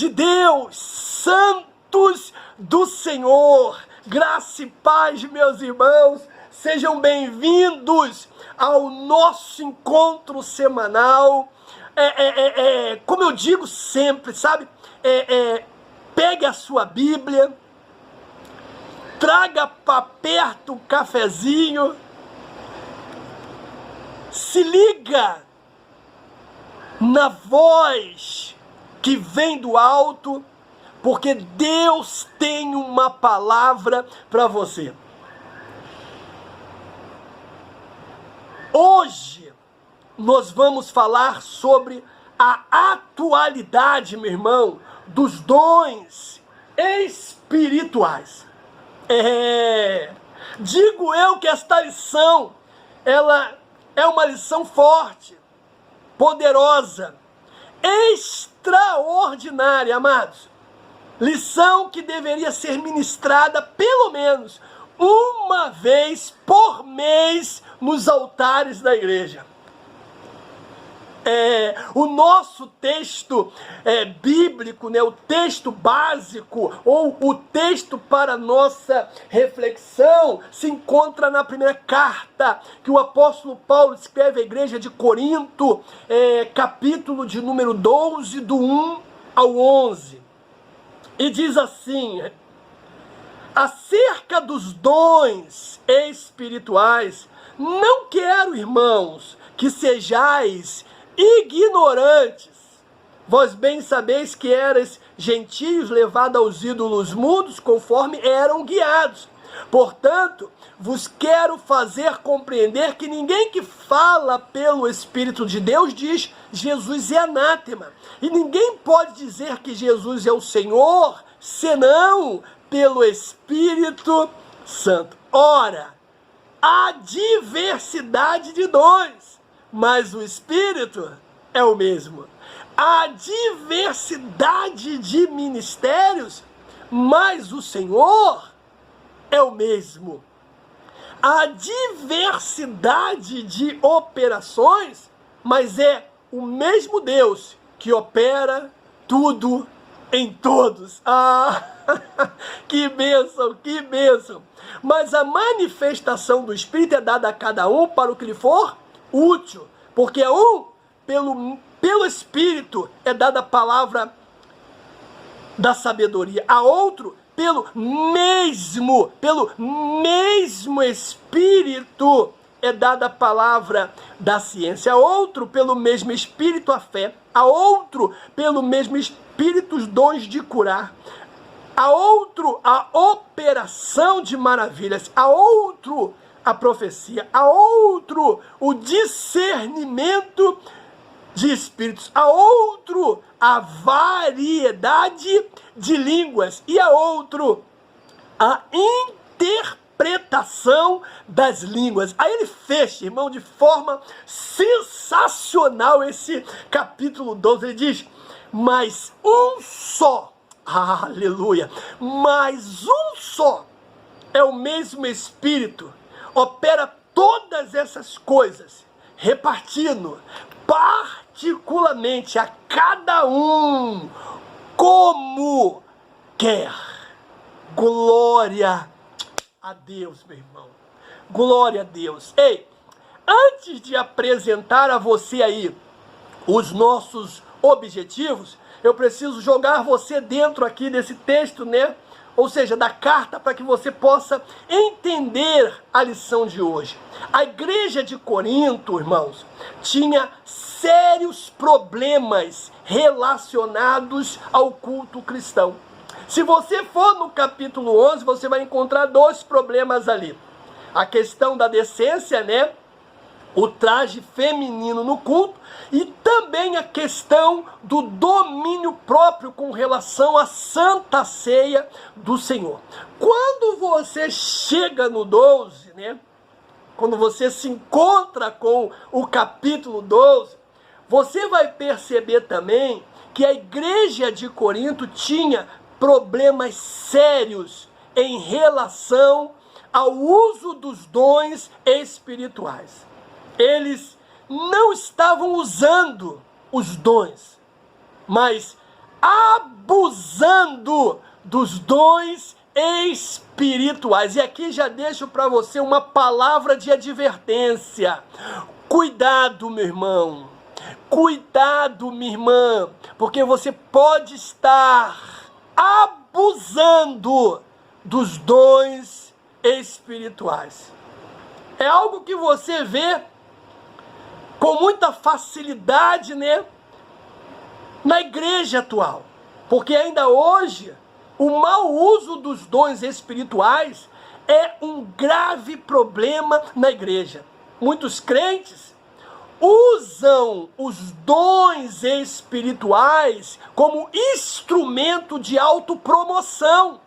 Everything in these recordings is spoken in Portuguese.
de Deus, santos do Senhor, graça e paz, meus irmãos, sejam bem-vindos ao nosso encontro semanal. Como eu digo sempre, sabe? Pegue a sua Bíblia, traga para perto um cafezinho, se liga na voz que vem do alto, porque Deus tem uma palavra para você. Hoje nós vamos falar sobre a atualidade, meu irmão, dos dons espirituais. Digo eu que esta lição, ela é uma lição forte, poderosa, extraordinária, amados. Lição que deveria ser ministrada pelo menos uma vez por mês nos altares da igreja. O nosso texto bíblico, né, o texto básico, ou o texto para nossa reflexão, se encontra na primeira carta que o apóstolo Paulo escreve à igreja de Corinto, capítulo de número 12, do 1 ao 11. E diz assim: acerca dos dons espirituais, não quero, irmãos, que sejais ignorantes. Vós bem sabeis que erais gentios levados aos ídolos mudos, conforme eram guiados. Portanto, vos quero fazer compreender que ninguém que fala pelo Espírito de Deus diz Jesus é anátema. E ninguém pode dizer que Jesus é o Senhor, senão pelo Espírito Santo. Ora, há diversidade de dons, mas o Espírito é o mesmo. Há diversidade de ministérios, mas o Senhor é o mesmo. Há diversidade de operações, mas é o mesmo Deus que opera tudo em todos. Que bênção, que bênção. Mas a manifestação do Espírito é dada a cada um para o que lhe for útil, porque a um, pelo Espírito, é dada a palavra da sabedoria, a outro, pelo mesmo Espírito, é dada a palavra da ciência, a outro, pelo mesmo Espírito, a fé, a outro, pelo mesmo Espírito, os dons de curar, a outro, a operação de maravilhas, a outro, a profecia, a outro, o discernimento de espíritos, a outro, a variedade de línguas, e a outro, a interpretação das línguas. Aí ele fecha, irmão, de forma sensacional esse capítulo 12, ele diz: mas um só, aleluia, mas um só é o mesmo Espírito, opera todas essas coisas, repartindo particularmente a cada um como quer. Glória a Deus, meu irmão. Glória a Deus. Ei, antes de apresentar a você aí os nossos objetivos, eu preciso jogar você dentro aqui desse texto, né? Ou seja, da carta, para que você possa entender a lição de hoje. A igreja de Corinto, irmãos, tinha sérios problemas relacionados ao culto cristão. Se você for no capítulo 11, você vai encontrar dois problemas ali. A questão da decência, né? O traje feminino no culto, e também a questão do domínio próprio com relação à Santa Ceia do Senhor. Quando você chega no 12, né? Quando você se encontra com o capítulo 12, você vai perceber também que a igreja de Corinto tinha problemas sérios em relação ao uso dos dons espirituais. Eles não estavam usando os dons, mas abusando dos dons espirituais. E aqui já deixo para você uma palavra de advertência. Cuidado, meu irmão. Cuidado, minha irmã, porque você pode estar abusando dos dons espirituais. É algo que você vê com muita facilidade, né, na igreja atual. Porque ainda hoje, o mau uso dos dons espirituais é um grave problema na igreja. Muitos crentes usam os dons espirituais como instrumento de autopromoção.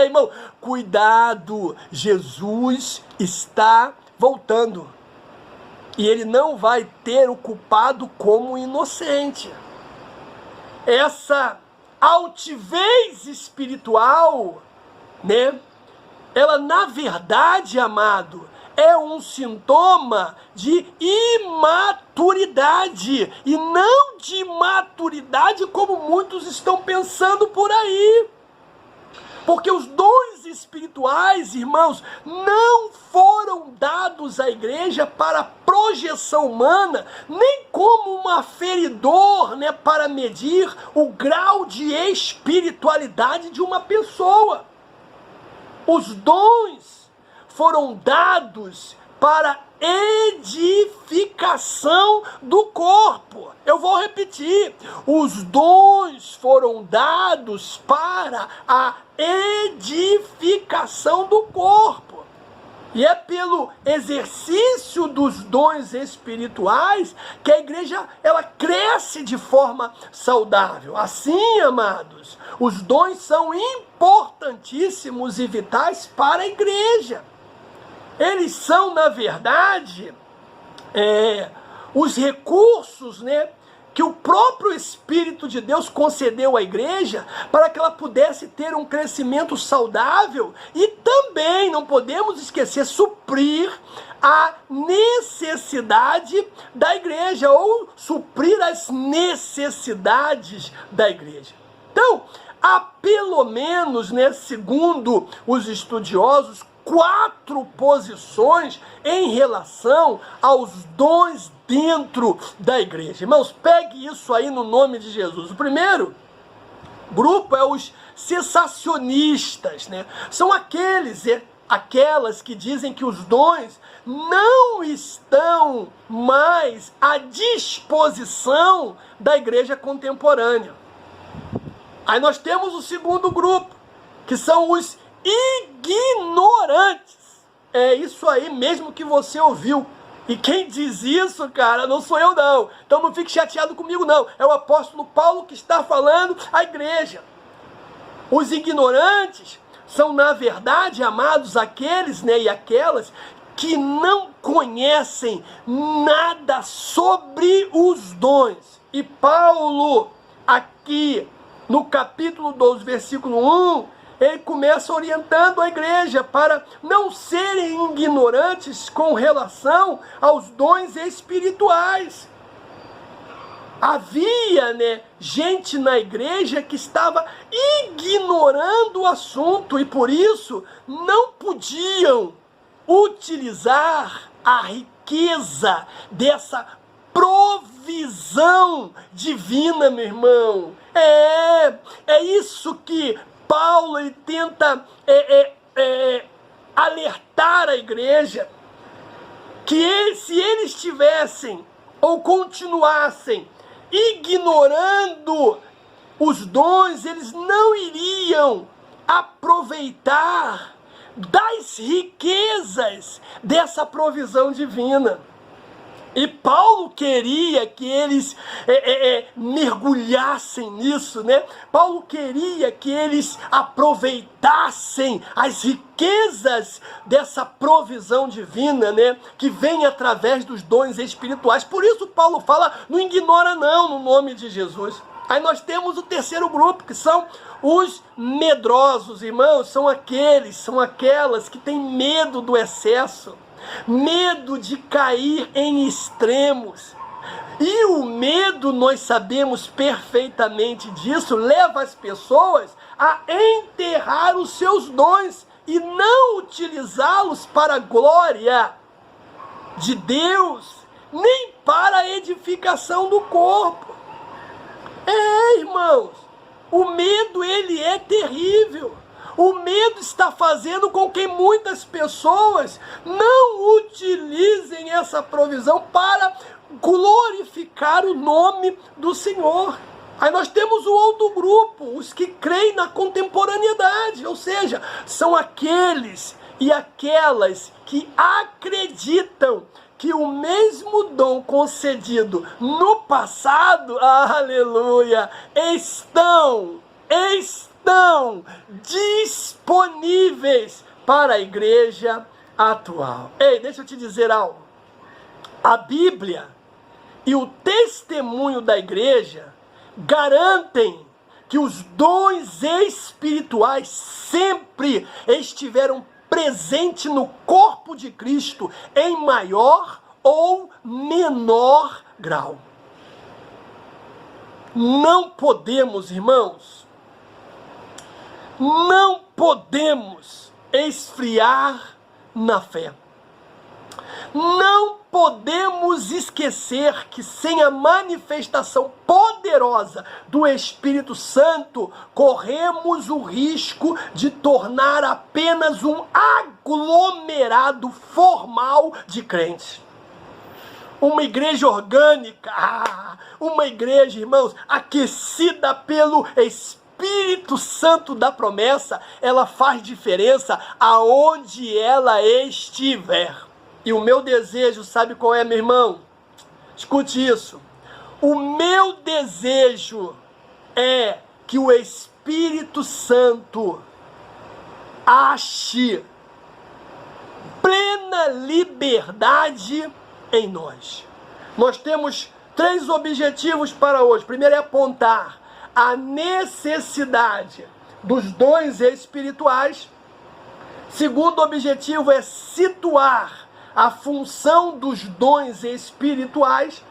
Irmão, cuidado, Jesus está voltando. E ele não vai ter o culpado como inocente. Essa altivez espiritual, né? Ela, na verdade, amado, é um sintoma de imaturidade. E não de maturidade como muitos estão pensando por aí. Porque os dons espirituais, irmãos, não foram dados à igreja para projeção humana, nem como um aferidor, né, para medir o grau de espiritualidade de uma pessoa. Os dons foram dados para edificação do corpo. Eu vou repetir. Os dons foram dados para a edificação do corpo. E é pelo exercício dos dons espirituais que a igreja ela cresce de forma saudável. Assim, amados, os dons são importantíssimos e vitais para a igreja. Eles são, na verdade, os recursos, né, que o próprio Espírito de Deus concedeu à igreja para que ela pudesse ter um crescimento saudável e também, não podemos esquecer, suprir a necessidade da igreja ou suprir as necessidades da igreja. Então, há pelo menos, né, segundo os estudiosos, 4 posições em relação aos dons dentro da igreja. Irmãos, pegue isso aí no nome de Jesus. O primeiro grupo é os cessacionistas, né? São aquelas que dizem que os dons não estão mais à disposição da igreja contemporânea. Aí nós temos o segundo grupo, que são os ignorantes. É isso aí mesmo que você ouviu. E quem diz isso, cara, não sou eu não. Então não fique chateado comigo não. É o apóstolo Paulo que está falando à igreja. Os ignorantes são, na verdade, amados, aqueles, né, e aquelas que não conhecem nada sobre os dons. E Paulo, aqui no capítulo 12, versículo 1, ele começa orientando a igreja para não serem ignorantes com relação aos dons espirituais. Havia, né, gente na igreja que estava ignorando o assunto e por isso não podiam utilizar a riqueza dessa provisão divina, meu irmão. É isso que Paulo ele tenta alertar a igreja, que se eles tivessem ou continuassem ignorando os dons, eles não iriam aproveitar das riquezas dessa provisão divina. E Paulo queria que eles mergulhassem nisso, né? Paulo queria que eles aproveitassem as riquezas dessa provisão divina, né? Que vem através dos dons espirituais. Por isso Paulo fala, não ignora não, no nome de Jesus. Aí nós temos o terceiro grupo, que são os medrosos, irmãos. São aquelas que têm medo do excesso. Medo de cair em extremos. E o medo, nós sabemos perfeitamente disso, leva as pessoas a enterrar os seus dons e não utilizá-los para a glória de Deus, nem para a edificação do corpo. Irmãos, o medo, ele é terrível. O medo está fazendo com que muitas pessoas não utilizem essa provisão para glorificar o nome do Senhor. Aí nós temos o outro grupo, os que creem na contemporaneidade, ou seja, são aqueles e aquelas que acreditam que o mesmo dom concedido no passado, aleluia, estão disponíveis para a igreja atual. Ei, deixa eu te dizer algo. A Bíblia e o testemunho da igreja garantem que os dons espirituais sempre estiveram presentes no corpo de Cristo em maior ou menor grau. Não podemos, irmãos, não podemos esfriar na fé. Não podemos esquecer que sem a manifestação poderosa do Espírito Santo, corremos o risco de tornar apenas um aglomerado formal de crentes. Uma igreja orgânica, uma igreja, irmãos, aquecida pelo Espírito Santo da promessa, ela faz diferença aonde ela estiver. E o meu desejo, sabe qual é, meu irmão? Escute isso. O meu desejo é que o Espírito Santo ache plena liberdade em nós. Nós temos 3 objetivos para hoje. Primeiro é apontar a necessidade dos dons espirituais. Segundo objetivo é situar a função dos dons espirituais.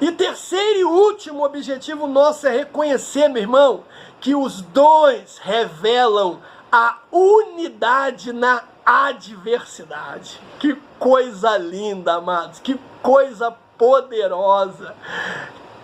E terceiro e último objetivo nosso é reconhecer, meu irmão, que os dons revelam a unidade na adversidade. Que coisa linda, amados, que coisa poderosa,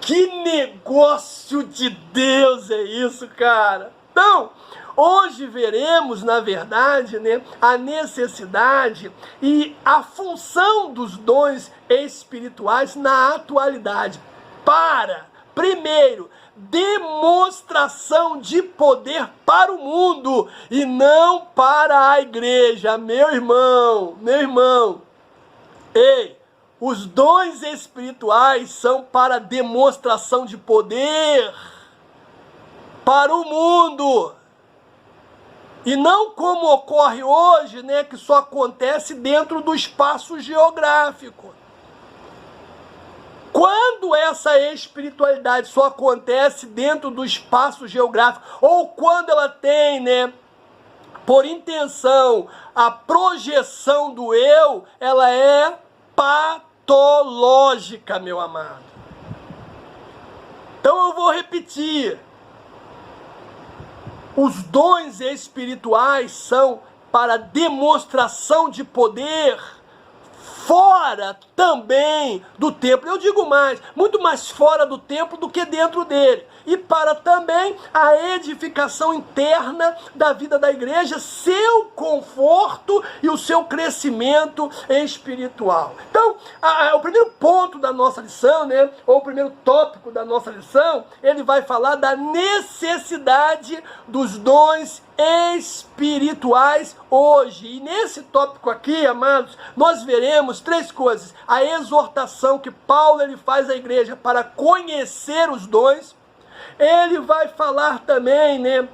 que negócio de Deus é isso, cara. Então, hoje veremos, na verdade, a necessidade e a função dos dons espirituais na atualidade para, primeiro, demonstração de poder para o mundo e não para a igreja. Meu irmão, ei, os dons espirituais são para demonstração de poder para o mundo. E não como ocorre hoje, que só acontece dentro do espaço geográfico. Quando essa espiritualidade só acontece dentro do espaço geográfico, ou quando ela tem, por intenção, a projeção do eu, ela é patológica, meu amado. Então eu vou repetir. Os dons espirituais são para demonstração de poder fora também do templo. Eu digo mais, muito mais fora do templo do que dentro dele. E para também a edificação interna da vida da igreja, seu conforto e o seu crescimento espiritual. Então, o primeiro ponto da nossa lição, ou o primeiro tópico da nossa lição, ele vai falar da necessidade dos dons espirituais hoje. E nesse tópico aqui, amados, nós veremos 3 coisas. A exortação que Paulo ele faz à igreja para conhecer os dons. Ele vai falar também,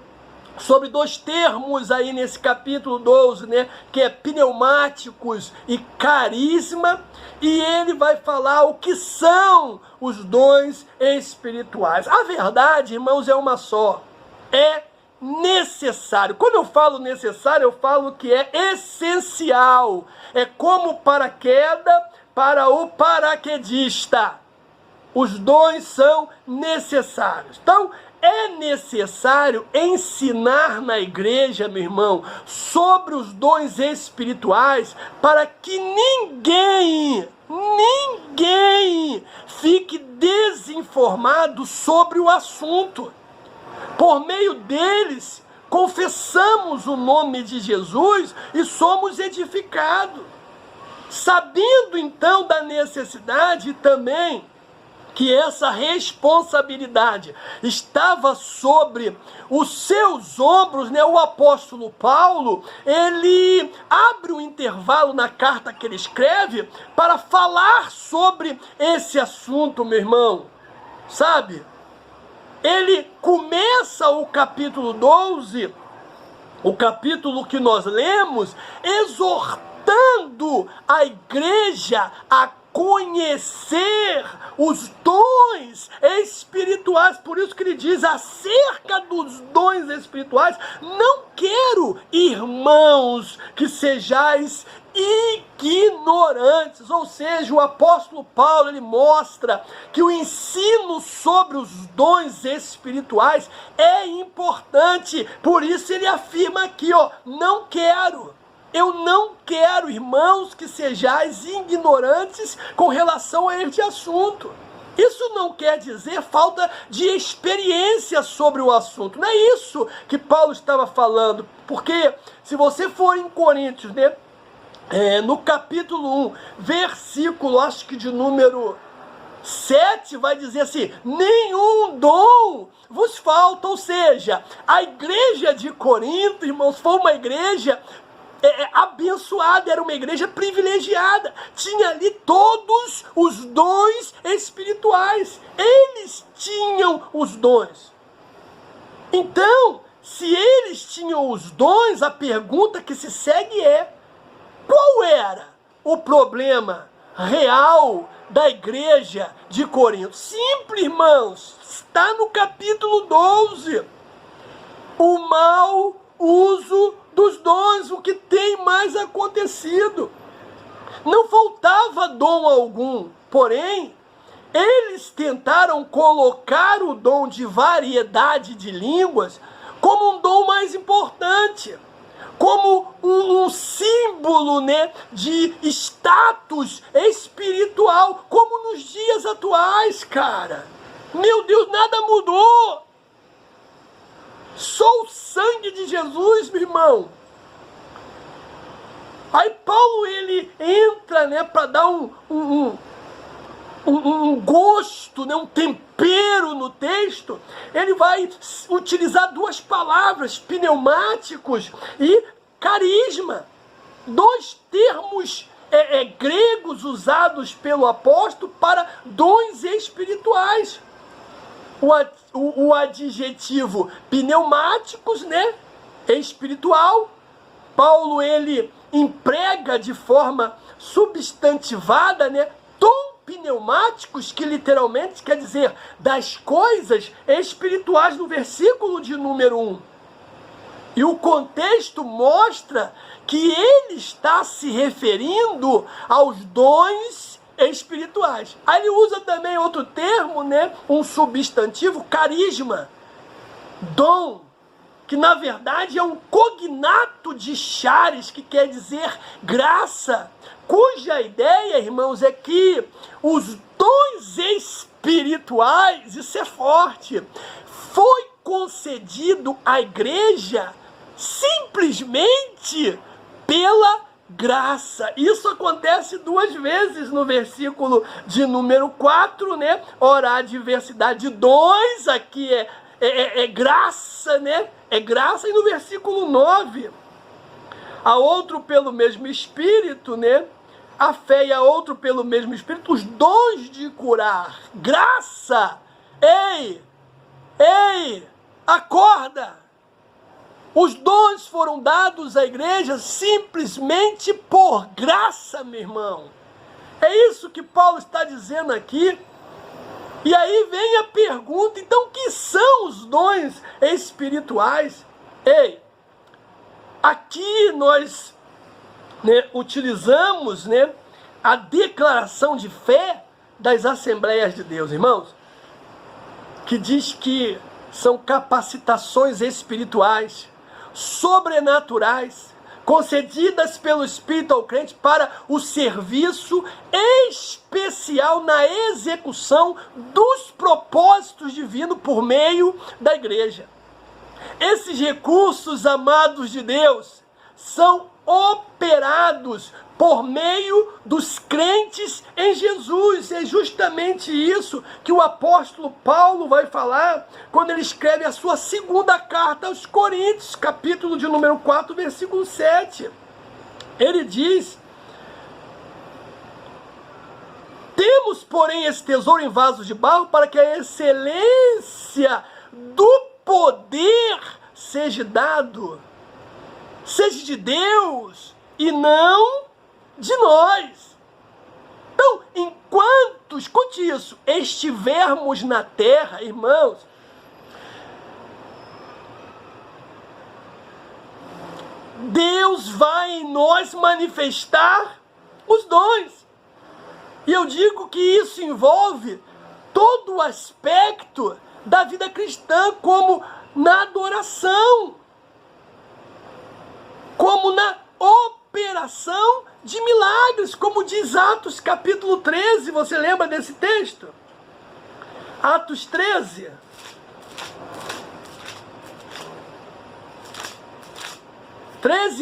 sobre 2 termos aí nesse capítulo 12, que é pneumáticos e carisma. E ele vai falar o que são os dons espirituais. A verdade, irmãos, é uma só. É necessário. Quando eu falo necessário, eu falo que é essencial. É como paraquedas para o paraquedista. Os dons são necessários. Então, é necessário ensinar na igreja, meu irmão, sobre os dons espirituais, para que ninguém fique desinformado sobre o assunto. Por meio deles, confessamos o nome de Jesus e somos edificados. Sabendo então da necessidade também que essa responsabilidade estava sobre os seus ombros, né? O apóstolo Paulo, ele abre um intervalo na carta que ele escreve para falar sobre esse assunto, meu irmão. Sabe? Ele começa o capítulo 12, o capítulo que nós lemos, exortando a igreja a conhecer os dons espirituais. Por isso que ele diz, acerca dos dons espirituais, não quero, irmãos, que sejais ignorantes. Ou seja, o apóstolo Paulo, ele mostra que o ensino sobre os dons espirituais é importante. Por isso ele afirma aqui, ó, eu não quero, irmãos, que sejais ignorantes com relação a este assunto. Isso não quer dizer falta de experiência sobre o assunto. Não é isso que Paulo estava falando. Porque se você for em Coríntios, né, no capítulo 1, versículo, acho que de número 7, vai dizer assim, nenhum dom vos falta. Ou seja, a igreja de Corinto, irmãos, foi uma igreja abençoada, era uma igreja privilegiada, tinha ali todos os dons espirituais, eles tinham os dons. Então, se eles tinham os dons, a pergunta que se segue é, qual era o problema real da igreja de Corinto? Simples, irmãos, está no capítulo 12, o mau uso dos dons, o que tem mais acontecido. Não faltava dom algum, porém, eles tentaram colocar o dom de variedade de línguas como um dom mais importante, como um símbolo, né, de status espiritual, como nos dias atuais, cara. Meu Deus, nada mudou. Só o sangue de Jesus, meu irmão. Aí Paulo, ele entra, né, para dar um gosto, né, um tempero no texto. Ele vai utilizar duas palavras, pneumáticos e carisma. Dois termos gregos usados pelo apóstolo para dons espirituais. O adjetivo pneumáticos, né, espiritual, Paulo, ele emprega de forma substantivada, né, tom pneumáticos, que literalmente quer dizer das coisas espirituais, no versículo de número 1. E o contexto mostra que ele está se referindo aos dons espirituais. Aí ele usa também outro termo, né, um substantivo, carisma, dom, que na verdade é um cognato de charis, que quer dizer graça, cuja ideia, irmãos, é que os dons espirituais, isso é forte, foi concedido à igreja simplesmente pela graça. Isso acontece duas vezes no versículo de número 4, né? Ora, a diversidade de dons, aqui é graça, né? É graça. E no versículo 9, a outro pelo mesmo Espírito, né? A fé, e a outro pelo mesmo Espírito, os dons de curar. Graça! Ei, acorda! Os dons foram dados à igreja simplesmente por graça, meu irmão. É isso que Paulo está dizendo aqui. E aí vem a pergunta, então, o que são os dons espirituais? Ei, aqui nós, né, utilizamos, né, a declaração de fé das Assembleias de Deus, irmãos, que diz que são capacitações espirituais, sobrenaturais, concedidas pelo Espírito ao crente para o serviço especial na execução dos propósitos divinos por meio da igreja. Esses recursos, amados de Deus, são operados por meio dos crentes em Jesus. É justamente isso que o apóstolo Paulo vai falar quando ele escreve a sua segunda carta aos Coríntios, capítulo de número 4, versículo 7. Ele diz: temos, porém, esse tesouro em vasos de barro para que a excelência do poder seja de Deus e não de nós. Então, enquanto, escute isso, estivermos na terra, irmãos, Deus vai em nós manifestar os dons. E eu digo que isso envolve todo o aspecto da vida cristã, como na adoração, como na operação de milagres, como diz Atos capítulo 13, você lembra desse texto? Atos 13.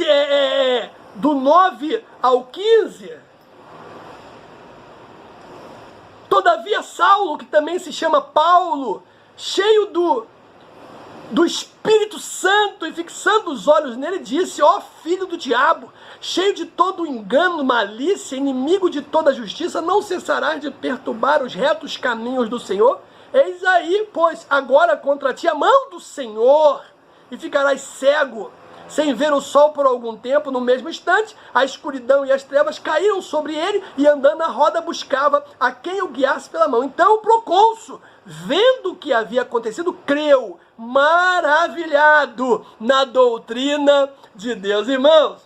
É do 9 ao 15. Todavia Saulo, que também se chama Paulo, cheio do Espírito Santo e fixando os olhos nele, disse: ó filho do diabo, cheio de todo engano, malícia, inimigo de toda justiça, não cessarás de perturbar os retos caminhos do Senhor? Eis aí, pois, agora contra ti a mão do Senhor, e ficarás cego, sem ver o sol por algum tempo. No mesmo instante, a escuridão e as trevas caíram sobre ele, e andando na roda buscava a quem o guiasse pela mão. Então o procônsul, vendo o que havia acontecido, creu, maravilhado na doutrina de Deus. Irmãos,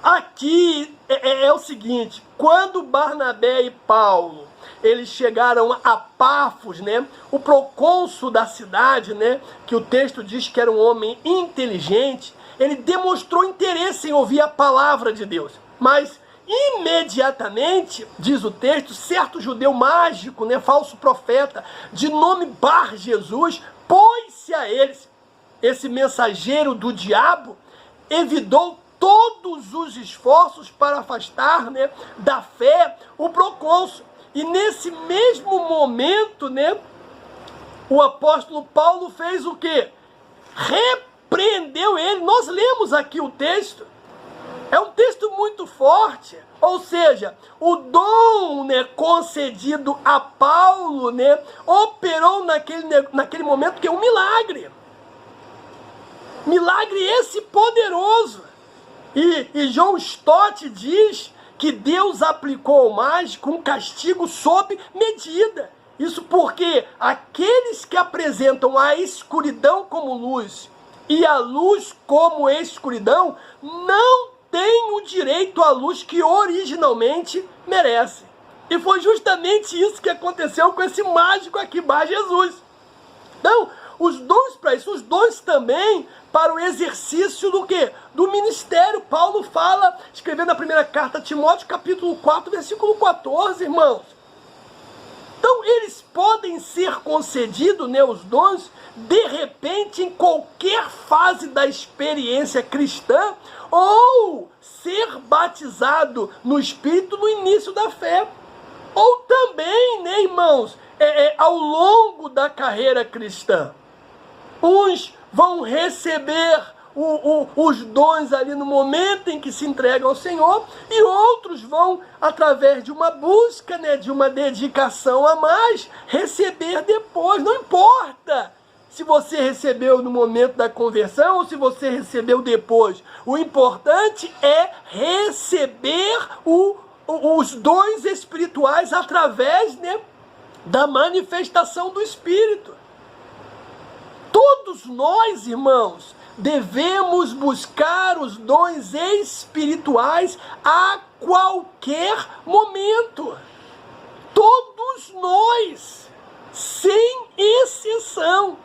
aqui é o seguinte: quando Barnabé e Paulo eles chegaram a Pafos, né, o procônsul da cidade, né, que o texto diz que era um homem inteligente, ele demonstrou interesse em ouvir a palavra de Deus. Mas imediatamente, diz o texto, certo judeu mágico, né, falso profeta, de nome Bar Jesus, pôs-se a eles. Esse mensageiro do diabo evitou todos os esforços para afastar, né, da fé o procônsul. E nesse mesmo momento, né, o apóstolo Paulo fez o quê? Repreendeu ele. Nós lemos aqui o texto. É um texto muito forte. Ou seja, o dom, né, concedido a Paulo, né, operou naquele momento que é um milagre. Milagre esse poderoso. E John Stott diz que Deus aplicou ao mágico um castigo sob medida. Isso porque aqueles que apresentam a escuridão como luz e a luz como escuridão não têm o direito à luz que originalmente merecem. E foi justamente isso que aconteceu com esse mágico aqui, Bar Jesus. Então, os dons para isso, os dons também para o exercício do quê? Do ministério. Paulo fala, escrevendo a primeira carta a Timóteo, capítulo 4, versículo 14, irmãos. Então, eles podem ser concedidos, né, os dons, de repente, em qualquer fase da experiência cristã, ou ser batizado no Espírito no início da fé. Ou também, né, irmãos, ao longo da carreira cristã. Uns vão receber os dons ali no momento em que se entregam ao Senhor, e outros vão, através de uma busca, né, de uma dedicação a mais, receber depois. Não importa se você recebeu no momento da conversão ou se você recebeu depois. O importante é receber os dons espirituais através, né, da manifestação do Espírito. Todos nós, irmãos, devemos buscar os dons espirituais a qualquer momento. Todos nós, sem exceção.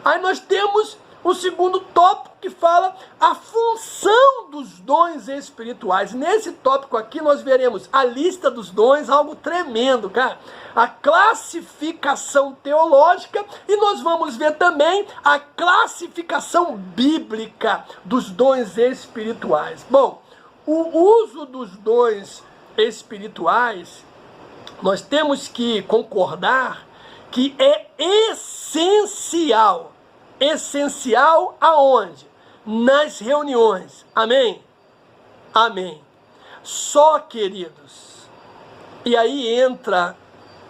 Aí nós temos o segundo tópico que fala a função dos dons espirituais. Nesse tópico aqui nós veremos a lista dos dons, algo tremendo, cara. A classificação teológica e nós vamos ver também a classificação bíblica dos dons espirituais. Bom, o uso dos dons espirituais, nós temos que concordar que é essencial. Essencial aonde? Nas reuniões. Amém? Amém. Só, queridos, e aí entra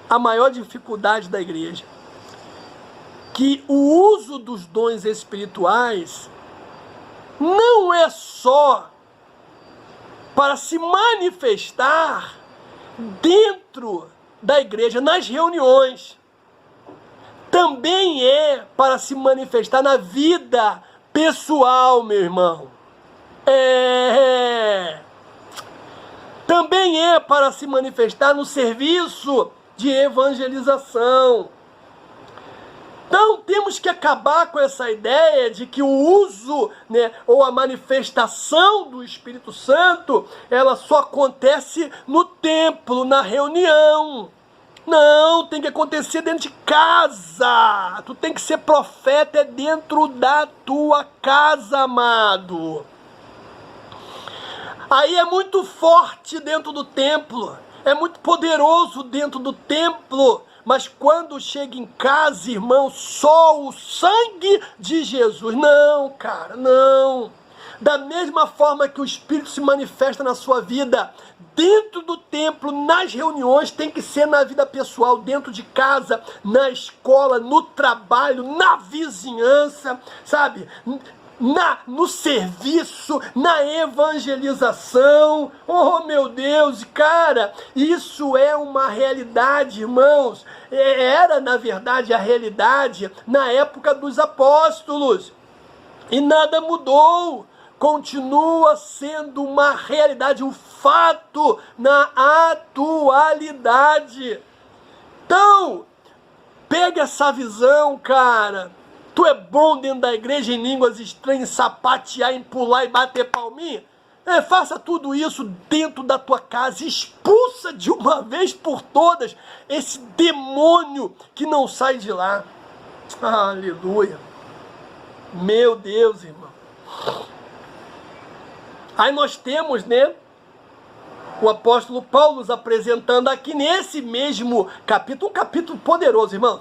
a maior dificuldade da igreja, que o uso dos dons espirituais não é só para se manifestar dentro da igreja, nas reuniões. Também é para se manifestar na vida pessoal, meu irmão. Também é para se manifestar no serviço de evangelização. Então temos que acabar com essa ideia de que o uso, né, ou a manifestação do Espírito Santo, ela só acontece no templo, na reunião. Não, tem que acontecer dentro de casa. Tu tem que ser profeta dentro da tua casa, amado. Aí é muito forte dentro do templo, é muito poderoso dentro do templo, mas quando chega em casa, irmão, só o sangue de Jesus. Não, cara, não. Da mesma forma que o Espírito se manifesta na sua vida, dentro do templo, nas reuniões, tem que ser na vida pessoal, dentro de casa, na escola, no trabalho, na vizinhança, sabe? No serviço, na evangelização. Oh, meu Deus, cara, isso é uma realidade, irmãos. Era, na verdade, a realidade na época dos apóstolos. E nada mudou. Continua sendo uma realidade, um fato na atualidade. Então, pega essa visão, cara. Tu é bom dentro da igreja em línguas estranhas, sapatear, em pular e bater palminha? Faça tudo isso dentro da tua casa. Expulsa de uma vez por todas esse demônio que não sai de lá. Aleluia. Meu Deus, irmão. Aí nós temos, né, o apóstolo Paulo nos apresentando aqui nesse mesmo capítulo, um capítulo poderoso, irmãos,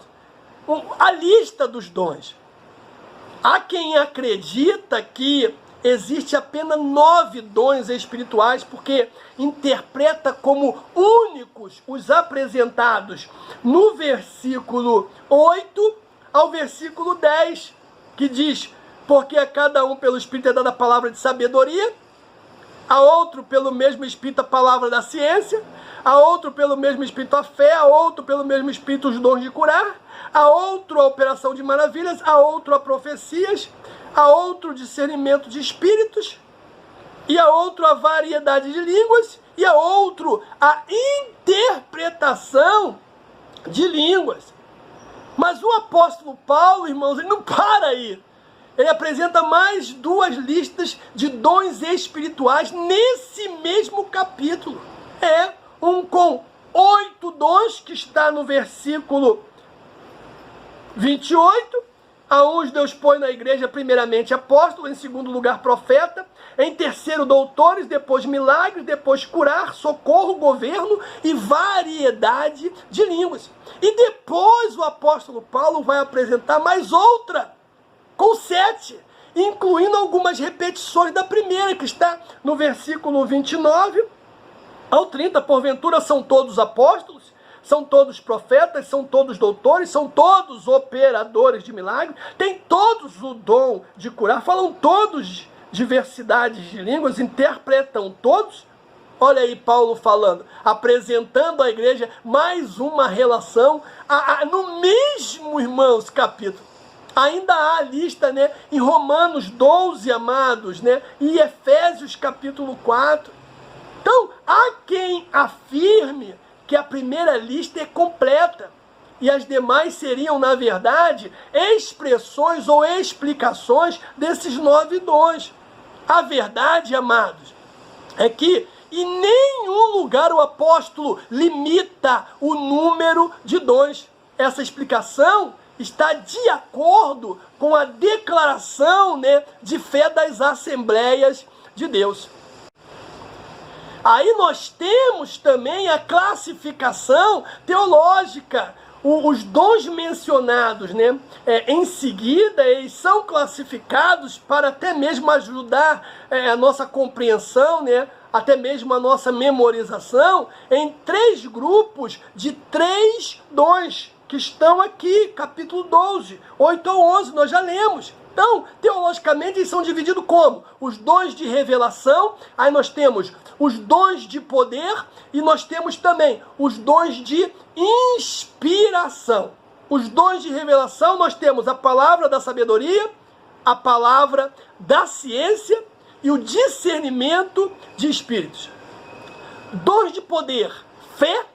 a lista dos dons. Há quem acredita que existe apenas 9 dons espirituais, porque interpreta como únicos os apresentados no versículo 8 ao versículo 10, que diz: porque a cada um pelo Espírito é dada a palavra de sabedoria, a outro pelo mesmo Espírito a palavra da ciência, a outro pelo mesmo Espírito a fé, a outro pelo mesmo Espírito os dons de curar, a outro a operação de maravilhas, a outro a profecias, a outro discernimento de espíritos, e a outro a variedade de línguas, e a outro a interpretação de línguas. Mas o apóstolo Paulo, irmãos, ele não para aí. Ele apresenta mais 2 listas de dons espirituais nesse mesmo capítulo. Um com 8 dons, que está no versículo 28. A uns Deus põe na igreja primeiramente apóstolo, em segundo lugar profeta, em terceiro doutores, depois milagres, depois curar, socorro, governo e variedade de línguas. E depois o apóstolo Paulo vai apresentar mais outra, com 7, incluindo algumas repetições da primeira, que está no versículo 29 ao 30. Porventura são todos apóstolos, são todos profetas, são todos doutores, são todos operadores de milagres, têm todos o dom de curar, falam todos diversidades de línguas, interpretam todos. Olha aí Paulo falando, apresentando à igreja mais uma relação, no mesmo, irmãos, capítulo. Ainda há a lista, né, em Romanos 12, amados, né, e Efésios capítulo 4. Então, há quem afirme que a primeira lista é completa. E as demais seriam, na verdade, expressões ou explicações desses 9 dons. A verdade, amados, é que em nenhum lugar o apóstolo limita o número de dons. Essa explicação está de acordo com a declaração, né, de fé das Assembleias de Deus. Aí nós temos também a classificação teológica. Os dons mencionados, né, em seguida, eles são classificados para até mesmo ajudar a nossa compreensão, né, até mesmo a nossa memorização, em 3 grupos de 3 dons, que estão aqui, capítulo 12, 8 ou 11, nós já lemos. Então, teologicamente, eles são divididos como? Os dons de revelação, aí nós temos os dons de poder e nós temos também os dons de inspiração. Os dons de revelação, nós temos a palavra da sabedoria, a palavra da ciência e o discernimento de espíritos. Dons de poder, fé,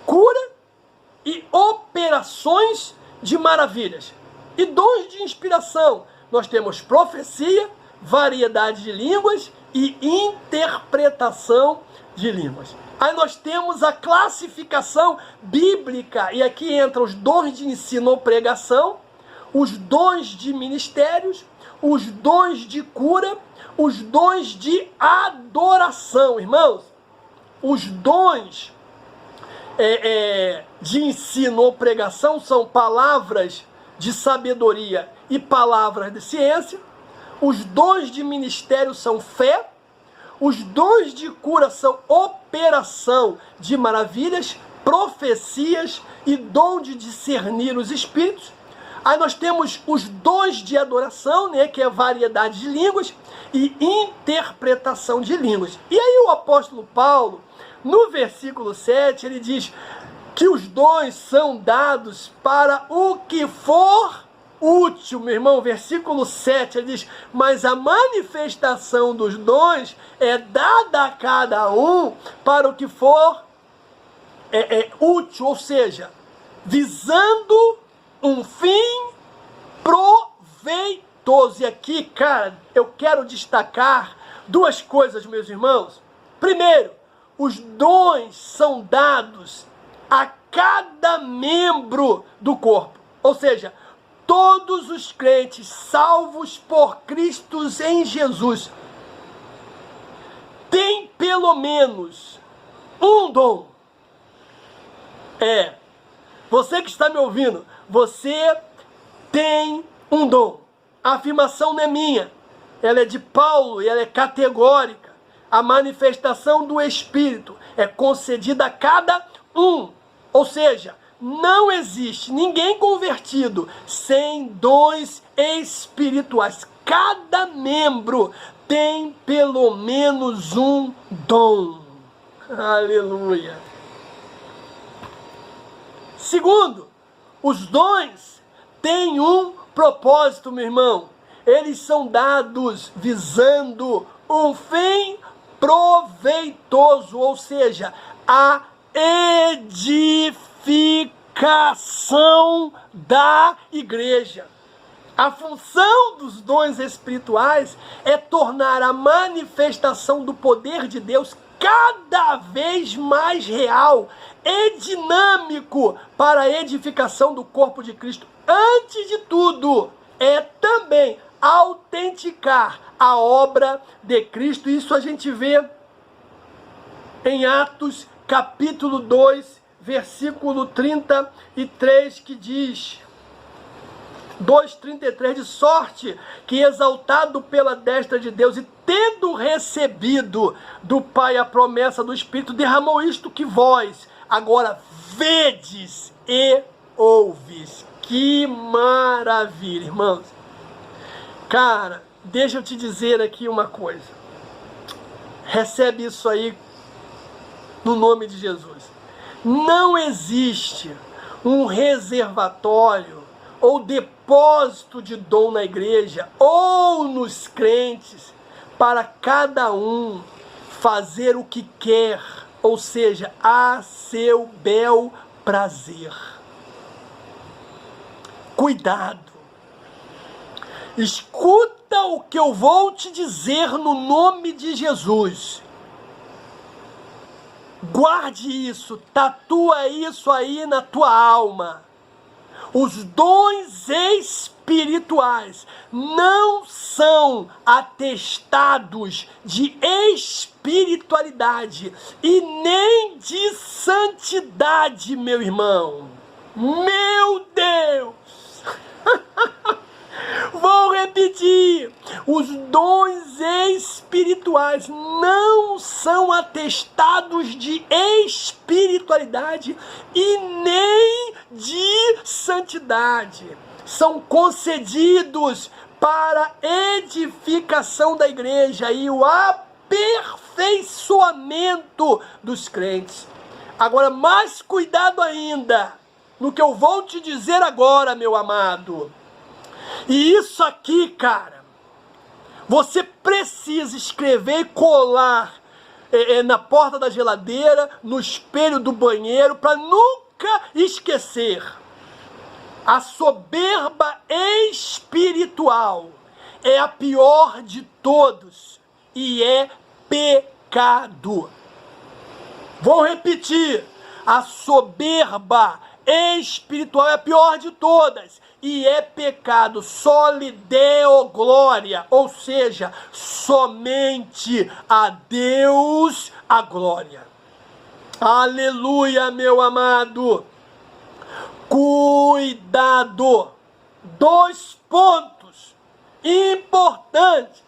cura e operações de maravilhas. E dons de inspiração, nós temos profecia, variedade de línguas e interpretação de línguas. Aí nós temos a classificação bíblica, e aqui entram os dons de ensino ou pregação, os dons de ministérios, os dons de cura, os dons de adoração. Irmãos, os dons de ensino ou pregação são palavras de sabedoria e palavras de ciência. Os dons de ministério são fé. Os dons de cura são operação de maravilhas, profecias e dom de discernir os espíritos. Aí nós temos os dons de adoração, né, que é variedade de línguas e interpretação de línguas. E aí o apóstolo Paulo, no versículo 7, ele diz que os dons são dados para o que for útil, meu irmão. Versículo 7, ele diz: mas a manifestação dos dons é dada a cada um para o que for útil, ou seja, visando um fim proveitoso. E aqui, cara, eu quero destacar 2 coisas, meus irmãos. Primeiro, os dons são dados a cada membro do corpo, ou seja, todos os crentes salvos por Cristo em Jesus têm pelo menos um dom. Você que está me ouvindo, você tem um dom. A afirmação não é minha, ela é de Paulo e ela é categórica. A manifestação do Espírito é concedida a cada um. Ou seja, não existe ninguém convertido sem dons espirituais. Cada membro tem pelo menos um dom. Aleluia. Segundo, os dons têm um propósito, meu irmão. Eles são dados visando um fim proveitoso, ou seja, a edificação da igreja. A função dos dons espirituais é tornar a manifestação do poder de Deus cada vez mais real e dinâmico para a edificação do corpo de Cristo. Antes de tudo, é também autenticar a obra de Cristo. Isso a gente vê em Atos capítulo 2, versículo 33, que diz, 2:33, de sorte que, exaltado pela destra de Deus e tendo recebido do Pai a promessa do Espírito, derramou isto que vós agora vedes e ouvis. Que maravilha, irmãos. Cara, deixa eu te dizer aqui uma coisa. Recebe isso aí no nome de Jesus. Não existe um reservatório ou depósito de dom na igreja ou nos crentes para cada um fazer o que quer ou seja, a seu bel prazer. Cuidado. Escuta o que eu vou te dizer no nome de Jesus. Guarde isso, tatua isso aí na tua alma. Os dons espirituais não são atestados de espiritualidade e nem de santidade, meu irmão. Meu Deus! Vou repetir, os dons espirituais não são atestados de espiritualidade e nem de santidade. São concedidos para edificação da igreja e o aperfeiçoamento dos crentes. Agora, mais cuidado ainda no que eu vou te dizer agora, meu amado. E isso aqui, cara, você precisa escrever e colar na porta da geladeira, no espelho do banheiro, para nunca esquecer. A soberba espiritual é a pior de todos e é pecado. Vou repetir, a soberba espiritual é a pior de todas e é pecado. Só lhe deu glória, ou seja, somente a Deus a glória. Aleluia, meu amado. Cuidado. 2 pontos importantes.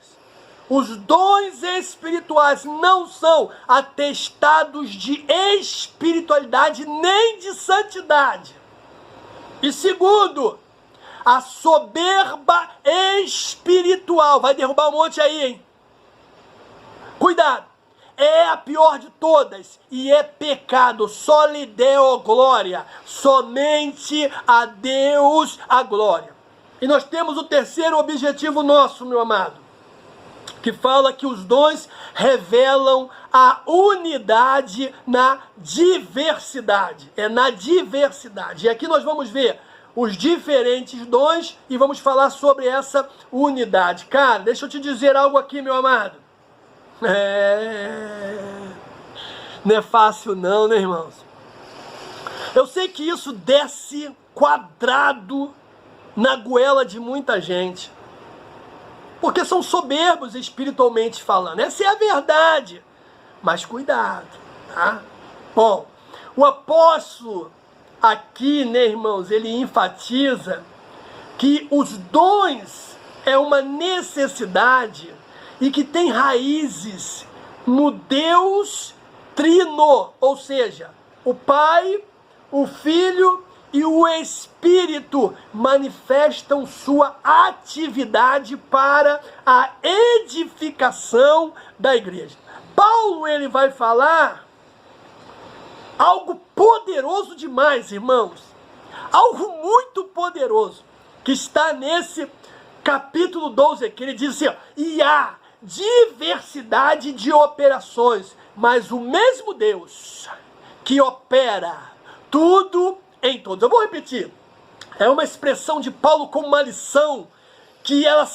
Os dons espirituais não são atestados de espiritualidade nem de santidade. E segundo, a soberba espiritual. Vai derrubar um monte aí, hein? Cuidado. É a pior de todas e é pecado. Só lhe deu glória. Somente a Deus a glória. E nós temos o terceiro objetivo nosso, meu amado, que fala que os dons revelam a unidade na diversidade. É na diversidade. E aqui nós vamos ver os diferentes dons e vamos falar sobre essa unidade. Cara, deixa eu te dizer algo aqui, meu amado. Não é fácil não, né, irmãos? Eu sei que isso desce quadrado na goela de muita gente, porque são soberbos espiritualmente falando. Essa é a verdade. Mas cuidado, tá? Bom, o apóstolo aqui, né, irmãos, ele enfatiza que os dons é uma necessidade e que tem raízes no Deus Trino, ou seja, o Pai, o Filho e o Espírito manifestam sua atividade para a edificação da igreja. Paulo, ele vai falar algo poderoso demais, irmãos. Algo muito poderoso que está nesse capítulo 12 aqui. Ele diz assim, ó, e há diversidade de operações, mas o mesmo Deus que opera tudo em todos. Eu vou repetir. É uma expressão de Paulo como uma lição que ela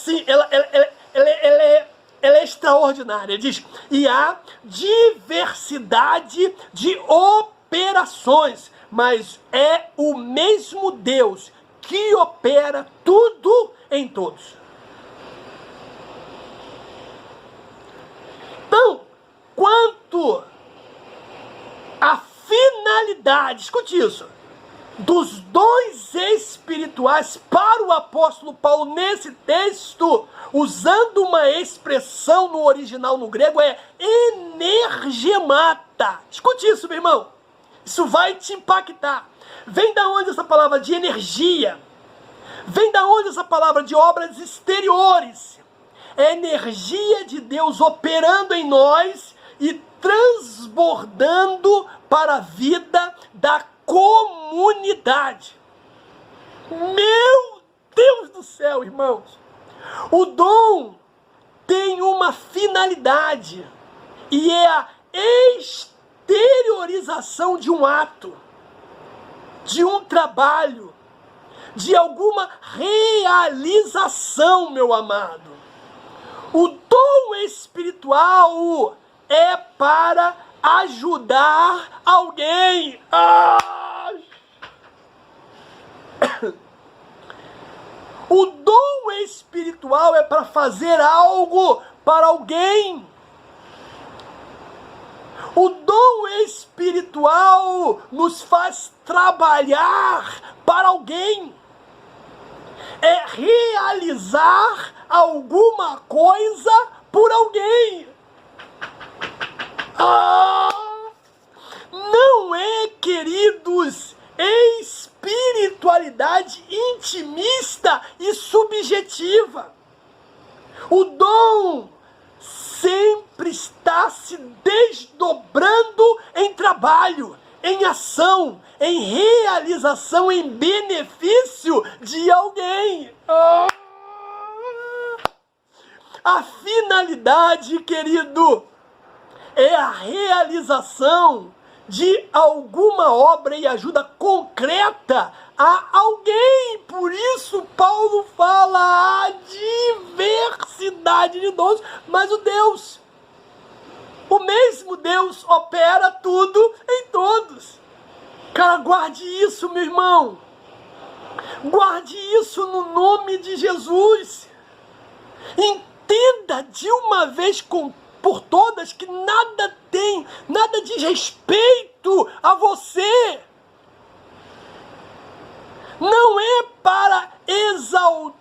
é extraordinária. Ele diz, e há diversidade de operações, mas é o mesmo Deus que opera tudo em todos. Então, quanto à finalidade, escute isso, dos dons espirituais para o apóstolo Paulo nesse texto, usando uma expressão no original no grego, é energemata. Escute isso, meu irmão. Isso vai te impactar. Vem da onde essa palavra de energia? Vem da onde essa palavra de obras exteriores? É a energia de Deus operando em nós e transbordando para a vida da comunidade. Meu Deus do céu, irmãos. O dom tem uma finalidade e é a exteriorização de um ato, de um trabalho, de alguma realização, meu amado. O dom espiritual é para ajudar alguém. O dom espiritual é para fazer algo para alguém. O dom espiritual nos faz trabalhar para alguém. É realizar alguma coisa por alguém. Não é, queridos, espiritualidade intimista e subjetiva. O dom sempre está se desdobrando em trabalho, em ação, em realização, em benefício de alguém. A finalidade, querido, é a realização de alguma obra e ajuda concreta a alguém. Por isso Paulo fala a diversidade de dons, mas o mesmo Deus opera tudo em todos. Cara, guarde isso, meu irmão. Guarde isso no nome de Jesus. Entenda de uma vez por todas que nada diz respeito a você. Não é para exaltação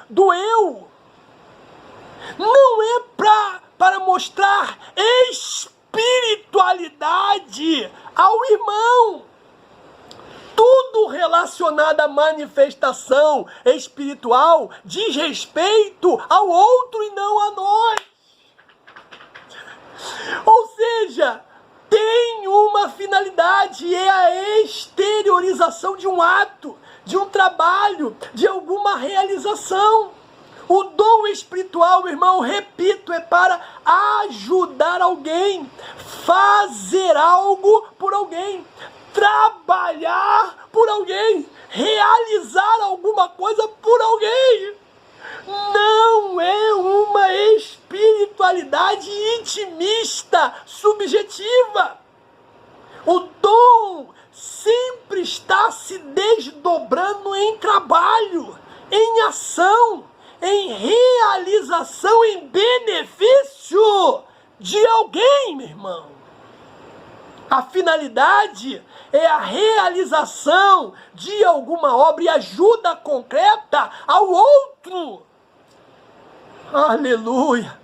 do eu. Não é para mostrar espiritualidade ao irmão. Tudo relacionado à manifestação espiritual diz respeito ao outro e não a nós. Ou seja, tem uma finalidade, é a exteriorização de um ato, de um trabalho, de alguma realização. O dom espiritual, irmão, repito, é para ajudar alguém, fazer algo por alguém, trabalhar por alguém, realizar alguma coisa por alguém. Não é uma espiritualidade intimista, subjetiva. O dom sempre está se desdobrando em trabalho, em ação, em realização, em benefício de alguém, meu irmão. A finalidade é a realização de alguma obra e ajuda concreta ao outro. Aleluia!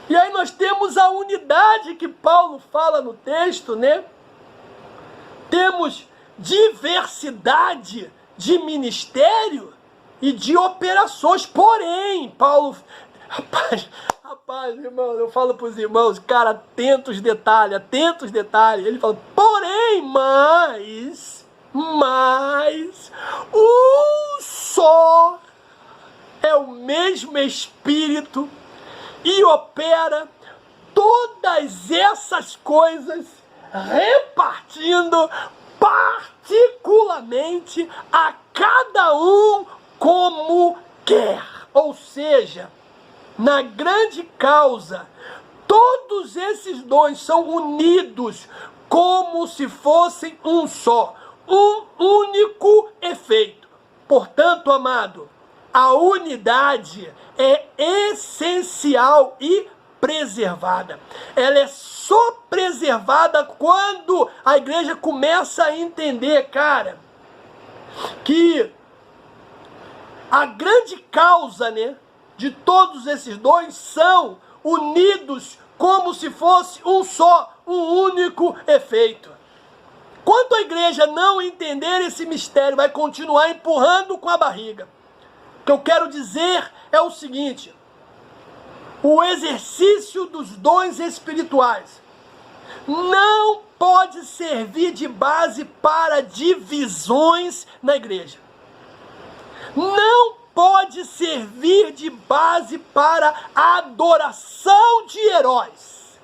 E aí nós temos a unidade que Paulo fala no texto, né? Temos diversidade de ministério e de operações. Porém, Paulo... Rapaz, irmão, eu falo para os irmãos, cara, atenta os detalhes. Ele fala, porém, mas, um só é o mesmo Espírito e opera todas essas coisas, repartindo particularmente a cada um como quer. Ou seja, na grande causa, todos esses dons são unidos como se fossem um só, um único efeito. Portanto, amado, a unidade é essencial e preservada. Ela é só preservada quando a igreja começa a entender, cara, que a grande causa, né, de todos esses dons são unidos como se fosse um só, um único efeito. Quanto a igreja não entender esse mistério, vai continuar empurrando com a barriga. O que eu quero dizer é o seguinte: o exercício dos dons espirituais não pode servir de base para divisões na igreja. Não pode servir de base para a adoração de heróis.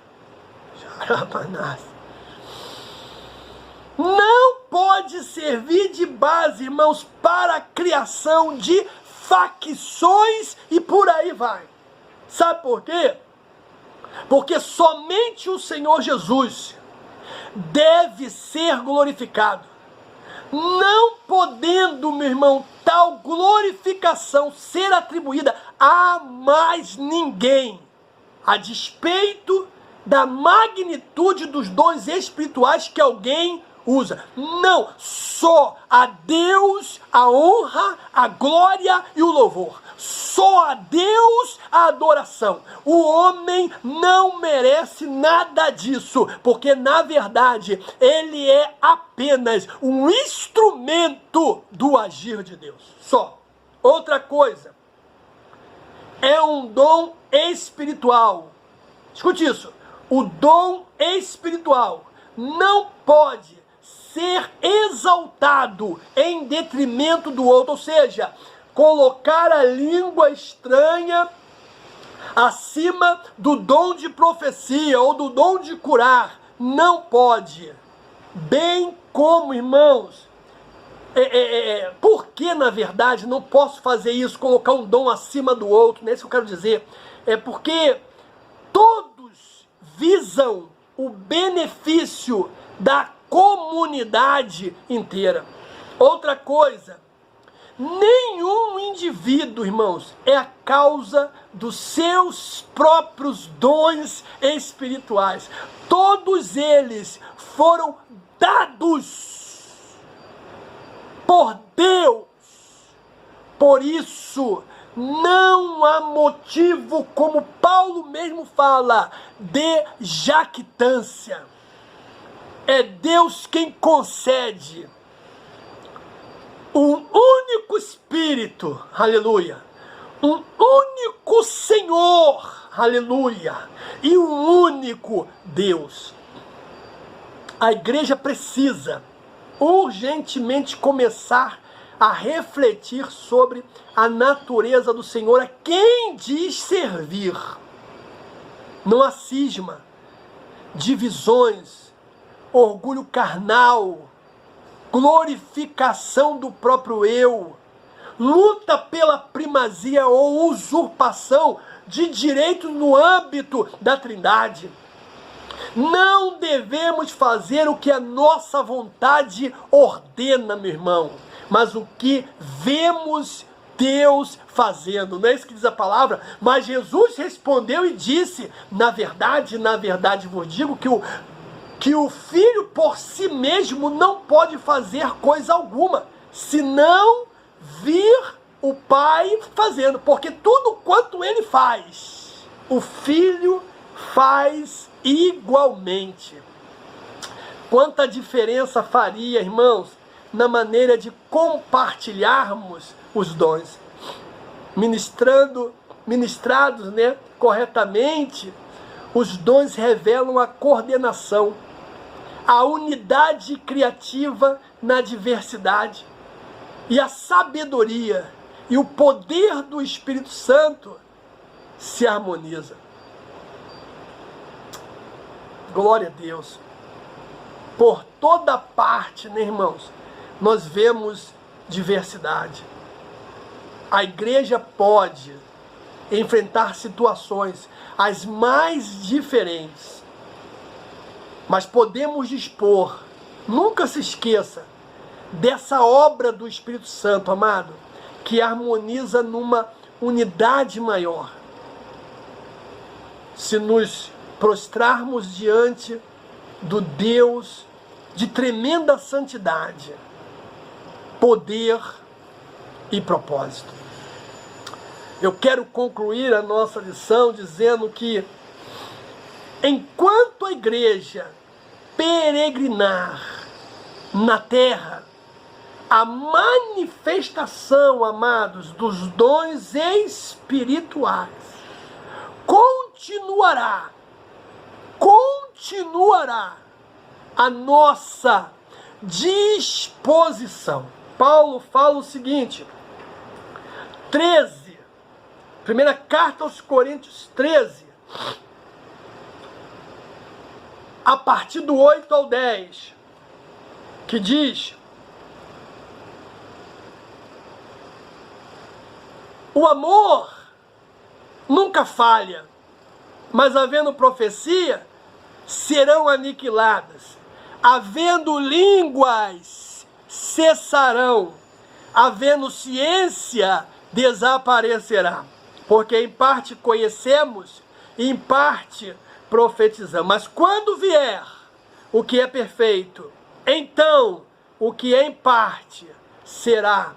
Não pode servir de base, irmãos, para a criação de facções e por aí vai. Sabe por quê? Porque somente o Senhor Jesus deve ser glorificado. Não podendo, meu irmão, tal glorificação ser atribuída a mais ninguém, a despeito da magnitude dos dons espirituais que alguém usa. Não, só a Deus a honra, a glória e o louvor. Só a Deus a adoração. O homem não merece nada disso, porque na verdade ele é apenas um instrumento do agir de Deus. Só. Outra coisa, é um dom espiritual. Escute isso. O dom espiritual não pode ser exaltado em detrimento do outro, ou seja, colocar a língua estranha acima do dom de profecia ou do dom de curar, não pode. Bem como, irmãos, por que na verdade não posso fazer isso, colocar um dom acima do outro? Não é isso que eu quero dizer. É porque todos visam o benefício da comunidade inteira. Outra coisa, nenhum indivíduo, irmãos, é a causa dos seus próprios dons espirituais. Todos eles foram dados por Deus. Por isso, não há motivo, como Paulo mesmo fala, de jactância. É Deus quem concede. Um único Espírito, aleluia. Um único Senhor, aleluia. E um único Deus. A igreja precisa urgentemente começar a refletir sobre a natureza do Senhor, a quem diz servir. Não há cisma, divisões, orgulho carnal, glorificação do próprio eu, luta pela primazia ou usurpação de direitos no âmbito da Trindade. Não devemos fazer o que a nossa vontade ordena, meu irmão, mas o que vemos Deus fazendo. Não é isso que diz a palavra? Mas Jesus respondeu e disse: na verdade vos digo que o filho por si mesmo não pode fazer coisa alguma, senão vir o pai fazendo, porque tudo quanto ele faz, o filho faz igualmente. Quanta diferença faria, irmãos, na maneira de compartilharmos os dons, ministrados, corretamente. Os dons revelam a coordenação, a unidade criativa na diversidade, e a sabedoria e o poder do Espírito Santo se harmoniza. Glória a Deus. Por toda parte, irmãos, nós vemos diversidade. A igreja pode enfrentar situações as mais diferentes, mas podemos dispor, nunca se esqueça, dessa obra do Espírito Santo, amado, que harmoniza numa unidade maior. Se nos prostrarmos diante do Deus de tremenda santidade, poder e propósito. Eu quero concluir a nossa lição dizendo que, enquanto a igreja peregrinar na terra, a manifestação, amados, dos dons espirituais continuará a nossa disposição. Paulo fala o seguinte, 13, primeira carta aos Coríntios 13, a partir do 8 ao 10, que diz: o amor nunca falha, mas havendo profecia, serão aniquiladas. Havendo línguas, cessarão. Havendo ciência, desaparecerá. Porque em parte conhecemos, e em parte profetizamos. Mas quando vier o que é perfeito, então o que é em parte será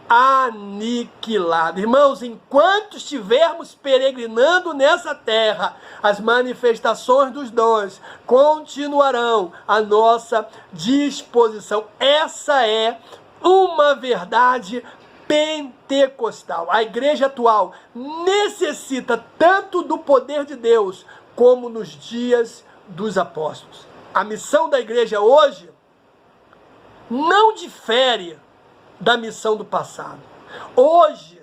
aniquilado. Irmãos, enquanto estivermos peregrinando nessa terra, as manifestações dos dons continuarão à nossa disposição. Essa é uma verdade pentecostal. A igreja atual necessita tanto do poder de Deus como nos dias dos apóstolos. A missão da igreja hoje não difere da missão do passado. Hoje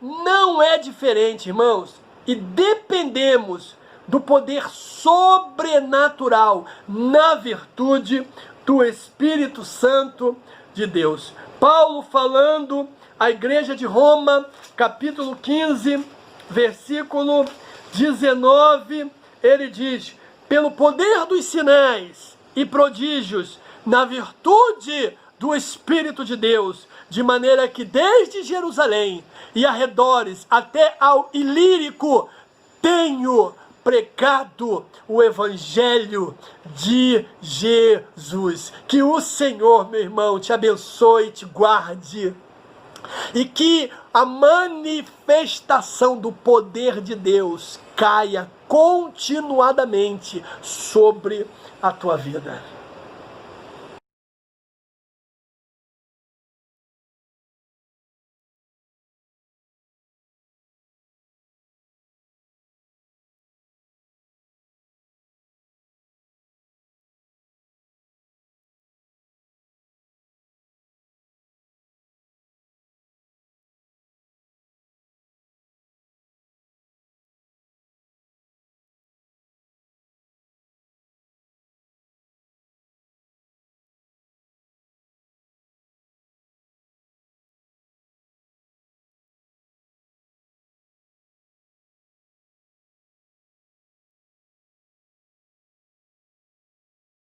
não é diferente, irmãos, e dependemos do poder sobrenatural na virtude do Espírito Santo de Deus. Paulo falando à igreja de Roma, capítulo 15, versículo 19, ele diz: pelo poder dos sinais e prodígios, na virtude do Espírito de Deus, de maneira que desde Jerusalém e arredores até ao Ilírico tenho pregado o Evangelho de Jesus. Que o Senhor, meu irmão, te abençoe e te guarde, e que a manifestação do poder de Deus caia continuadamente sobre a tua vida.